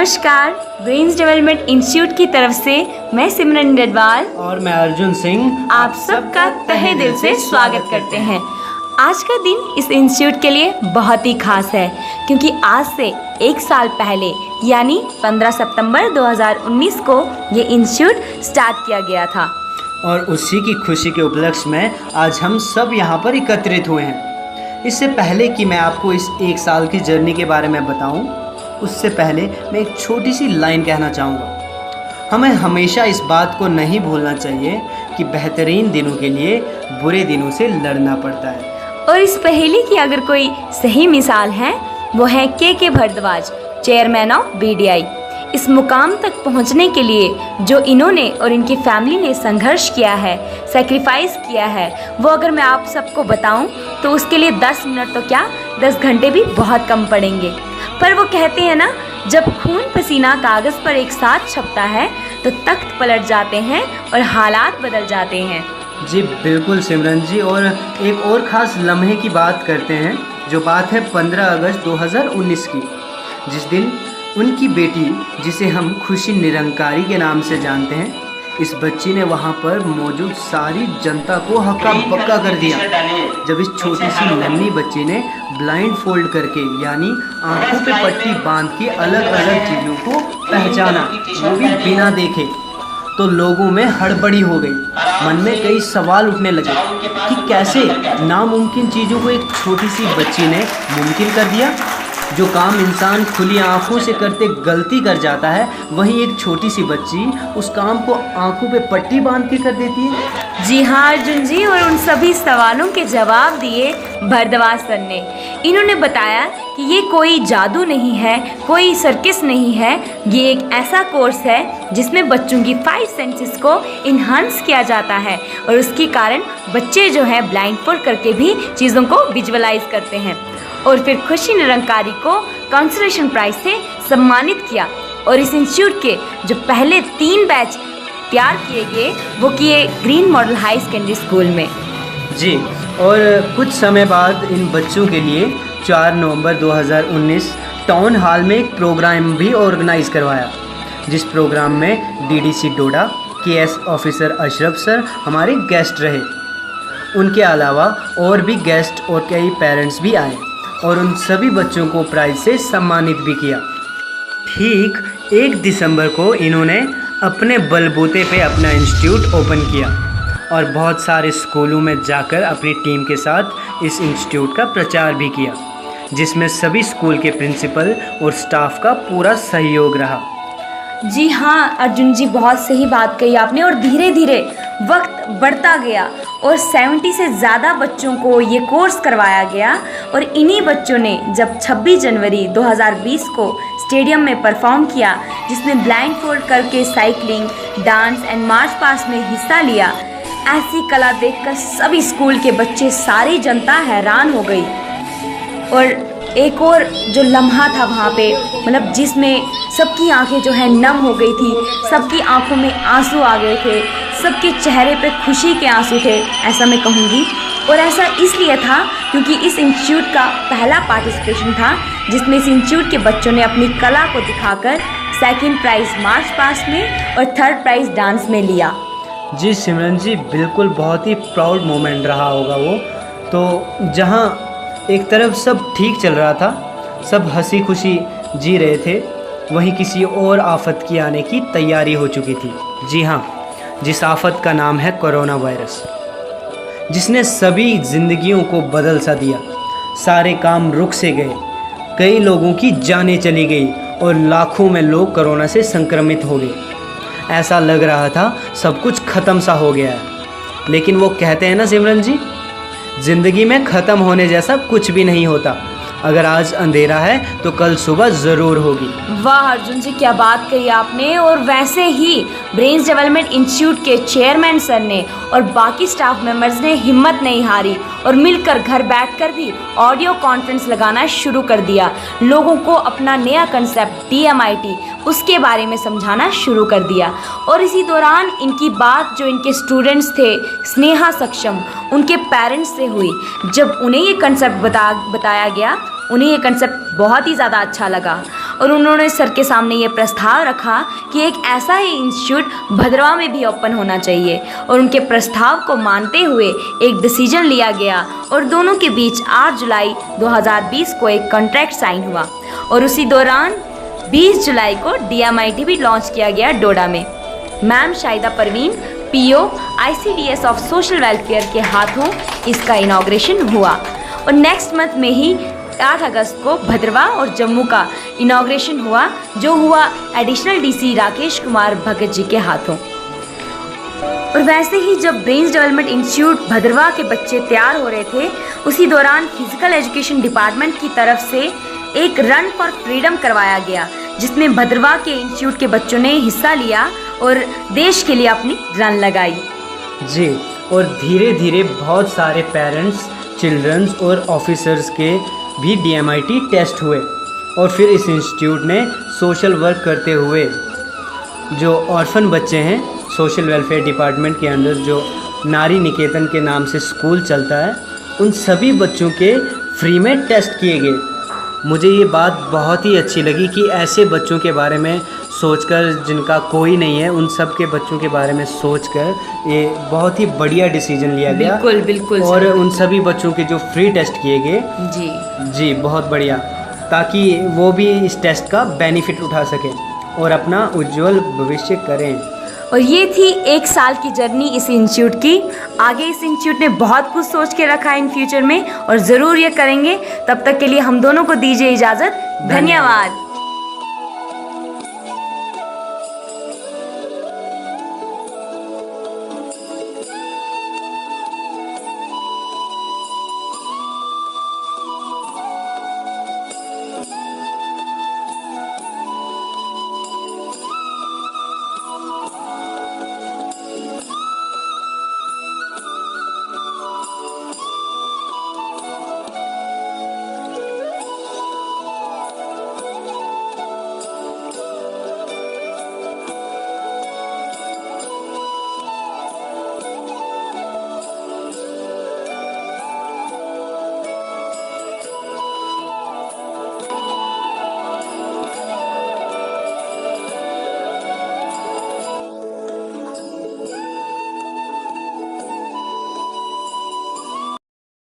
नमस्कार, brains development institute की तरफ से मैं सिमरन डडवाल और मैं अर्जुन सिंह आप सबका तहे दिल से स्वागत करते हैं। आज का दिन इस इंस्टीट्यूट के लिए बहुत ही खास है क्योंकि आज से एक साल पहले यानी 15 सितंबर 2019 को ये इंस्टीट्यूट स्टार्ट किया गया था और उसी की खुशी के उपलक्ष्य में आज हम सब यहाँ पर एकत्रित हुए हैं। इससे पहले कि मैं आपको इस एक साल की जर्नी के बारे में बताऊं, उससे पहले मैं एक छोटी सी लाइन कहना चाहूँगा। हमें हमेशा इस बात को नहीं भूलना चाहिए कि बेहतरीन दिनों के लिए बुरे दिनों से लड़ना पड़ता है। और इस पहेली की अगर कोई सही मिसाल है वो है के भारद्वाज, चेयरमैन ऑफ बीडीआई। इस मुकाम तक पहुंचने के लिए जो इन्होंने और इनकी फैमिली ने संघर्ष किया है, सैक्रिफाइस किया है, वो अगर मैं आप सबको बताऊं तो उसके लिए 10 मिनट तो क्या 10 घंटे भी बहुत कम पड़ेंगे। पर वो कहते हैं ना, जब खून पसीना कागज़ पर एक साथ छपता है तो तख्त पलट जाते हैं और हालात बदल जाते हैं। जी बिल्कुल सिमरन जी। और एक और ख़ास लम्हे की बात करते हैं, जो बात है 15 अगस्त 2019 की, जिस दिन उनकी बेटी, जिसे हम खुशी निरंकारी के नाम से जानते हैं, इस बच्ची ने वहाँ पर मौजूद सारी जनता को हक्का बक्का कर दिया। जब इस छोटी सी नन्ही बच्ची ने ब्लाइंड फोल्ड करके यानी आंखों पे पट्टी बांध के अलग अलग चीज़ों को पहचाना, वो भी बिना देखे, तो लोगों में हड़बड़ी हो गई। मन में कई सवाल उठने लगे कि कैसे नामुमकिन चीज़ों को एक छोटी सी बच्ची ने मुमकिन कर दिया। जो काम इंसान खुली आंखों से करते गलती कर जाता है, वहीं एक छोटी सी बच्ची उस काम को आंखों पे पट्टी बांध के कर देती है। जी हाँ अर्जुन जी, और उन सभी सवालों के जवाब दिए भारद्वाज सर ने। इन्होंने बताया कि ये कोई जादू नहीं है, कोई सर्किस नहीं है, ये एक ऐसा कोर्स है जिसमें बच्चों की 5 सेंसेस को इन्हांस किया जाता है और उसके कारण बच्चे जो है ब्लाइंड फोल्ड करके भी चीज़ों को विजुअलाइज करते हैं। और फिर खुशी निरंकारी को कंसोलेशन प्राइज से सम्मानित किया। और इस इंस्टीट्यूट के जो पहले 3 बैच तैयार किए गए वो किए green model high secondary school में। जी, और कुछ समय बाद इन बच्चों के लिए 4 नवंबर 2019 टाउन हॉल में एक प्रोग्राम भी ऑर्गेनाइज करवाया, जिस प्रोग्राम में डीडीसी डोडा, केएस ऑफिसर अशरफ सर हमारे गेस्ट रहे। उनके अलावा और भी गेस्ट और कई पेरेंट्स भी आए और उन सभी बच्चों को प्राइज से सम्मानित भी किया। ठीक 1 दिसंबर को इन्होंने अपने बलबूते पे अपना इंस्टीट्यूट ओपन किया और बहुत सारे स्कूलों में जाकर अपनी टीम के साथ इस इंस्टीट्यूट का प्रचार भी किया, जिसमें सभी स्कूल के प्रिंसिपल और स्टाफ का पूरा सहयोग रहा। जी हाँ अर्जुन जी, बहुत सही बात कही आपने। और धीरे धीरे वक्त बढ़ता गया और 70 से ज़्यादा बच्चों को ये कोर्स करवाया गया। और इन्हीं बच्चों ने जब 26 जनवरी 2020 को स्टेडियम में परफॉर्म किया, जिसमें ब्लाइंड फोल्ड करके cycling, dance and march past में हिस्सा लिया, ऐसी कला देखकर सभी स्कूल के बच्चे, सारी जनता हैरान हो गई। और एक और जो लम्हा था वहाँ पे, मतलब जिसमें सबकी आंखें जो है नम हो गई थी, सबकी आंखों में आंसू आ गए थे, सबके चेहरे पे खुशी के आंसू थे, ऐसा मैं कहूँगी। और ऐसा इसलिए था क्योंकि इस इंस्टीट्यूट का पहला पार्टिसिपेशन था, जिसमें इस इंस्टीट्यूट के बच्चों ने अपनी कला को दिखाकर 2nd प्राइज़ मार्च पास्ट में और 3rd प्राइज़ डांस में लिया। जी सिमरन जी, बिल्कुल बहुत ही प्राउड मोमेंट रहा होगा वो तो, जहाँ एक तरफ सब ठीक चल रहा था, सब हंसी खुशी जी रहे थे, वहीं किसी और आफत की आने की तैयारी हो चुकी थी। जी हाँ, जिस आफत का नाम है कोरोना वायरस, जिसने सभी ज़िंदगियों को बदल सा दिया। सारे काम रुक से गए, कई लोगों की जानें चली गई और लाखों में लोग कोरोना से संक्रमित हो गए। ऐसा लग रहा था सब कुछ ख़त्म सा हो गया है। लेकिन वो कहते हैं ना सिमरन जी, ज़िंदगी में ख़त्म होने जैसा कुछ भी नहीं होता। अगर आज अंधेरा है तो कल सुबह ज़रूर होगी। वाह अर्जुन जी, क्या बात कही आपने। और वैसे ही ब्रेन्स डेवलपमेंट इंस्टीट्यूट के चेयरमैन सर ने और बाकी स्टाफ मेंबर्स ने हिम्मत नहीं हारी और मिलकर घर बैठकर भी ऑडियो कॉन्फ्रेंस लगाना शुरू कर दिया। लोगों को अपना नया कंसेप्ट DMIT उसके बारे में समझाना शुरू कर दिया। और इसी दौरान इनकी बात जो इनके स्टूडेंट्स थे स्नेहा सक्षम, उनके पेरेंट्स से हुई। जब उन्हें ये कंसेप्ट बताया गया, उन्हें ये कंसेप्ट बहुत ही ज़्यादा अच्छा लगा और उन्होंने सर के सामने ये प्रस्ताव रखा कि एक ऐसा ही इंस्टीट्यूट भद्रवा में भी ओपन होना चाहिए, और उनके प्रस्ताव को मानते हुए एक डिसीजन लिया गया और दोनों के बीच 8 जुलाई 2020 को एक कॉन्ट्रैक्ट साइन हुआ, और उसी दौरान 20 जुलाई को DMIT भी लॉन्च किया गया डोडा में। Ma'am Shahida Parveen PO ICDS of social welfare के हाथों इसका इनाग्रेशन हुआ, और नेक्स्ट मंथ में ही 8 अगस्त को भद्रवा और जम्मू का इनाग्रेशन हुआ, जो हुआ एडिशनल DC राकेश कुमार भगत जी के हाथों। और वैसे ही जब ब्रेन्स डेवलपमेंट इंस्टीट्यूट भद्रवा के बच्चे तैयार हो रहे थे, उसी दौरान फिजिकल एजुकेशन डिपार्टमेंट की तरफ से एक रन फॉर फ्रीडम करवाया गया, जिसमें भद्रवा के इंस्टीट्यूट के बच्चों ने हिस्सा लिया और देश के लिए अपनी जान लगाई। जी, और धीरे धीरे बहुत सारे पेरेंट्स, चिल्ड्रंस और ऑफिसर्स के भी DMIT टेस्ट हुए, और फिर इस इंस्टीट्यूट ने सोशल वर्क करते हुए जो ऑर्फन बच्चे हैं, सोशल वेलफेयर डिपार्टमेंट के अंदर जो नारी निकेतन के नाम से स्कूल चलता है, उन सभी बच्चों के फ्री में टेस्ट किए गए। मुझे ये बात बहुत ही अच्छी लगी कि ऐसे बच्चों के बारे में सोचकर, जिनका कोई नहीं है, उन सब के बच्चों के बारे में सोचकर ये बहुत ही बढ़िया डिसीजन लिया गया। बिल्कुल बिल्कुल। और उन सभी बच्चों के जो फ्री टेस्ट किए गए, जी बहुत बढ़िया, ताकि वो भी इस टेस्ट का बेनिफिट उठा सकें और अपना उज्जवल भविष्य करें। और ये थी 1 साल की जर्नी इस इंस्टीट्यूट की। आगे इस इंस्टीट्यूट ने बहुत कुछ सोच के रखा है इन फ्यूचर में, और ज़रूर ये करेंगे। तब तक के लिए हम दोनों को दीजिए इजाज़त। धन्यवाद।